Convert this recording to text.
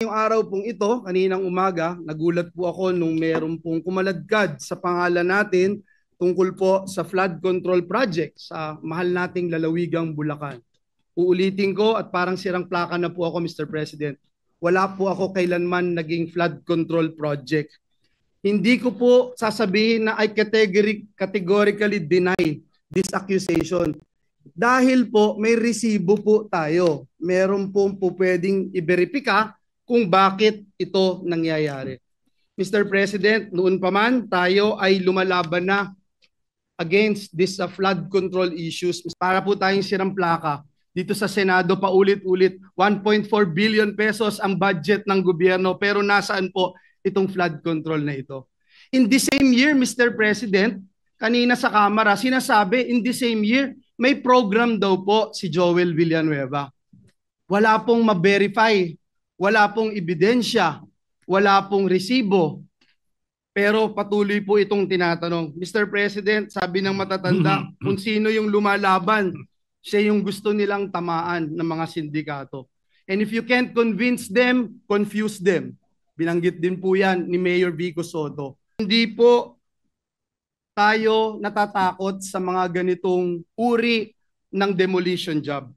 Yung araw pong ito, kaninang umaga, nagulat po ako nung meron pong kumaladkad sa pangalan natin tungkol po sa flood control project sa mahal nating lalawigang Bulacan. Uulitin ko at parang sirang plaka na po ako, Mr. President. Wala po ako kailanman naging flood control project. Hindi ko po sasabihin na I categorically deny this accusation. Dahil po may resibo po tayo. Meron po pwedeng i-verifika kung bakit ito nangyayari. Mr. President, noon pa man tayo ay lumalaban na against this flood control issues. Para po tayong sirang plaka. Dito sa Senado paulit-ulit 1.4 billion pesos ang budget ng gobyerno pero nasaan po itong flood control na ito? In the same year, Mr. President, kanina sa Kamara, sinasabi in the same year, may program daw po si Joel Villanueva. Wala pong ma-verify, wala pong ebidensya, wala pong resibo. Pero patuloy po itong tinatanong. Mr. President, sabi ng matatanda, kung sino yung lumalaban, siya yung gusto nilang tamaan ng mga sindikato. And if you can't convince them, confuse them. Binanggit din po yan ni Mayor Vico Soto. Hindi po tayo natatakot sa mga ganitong uri ng demolition job.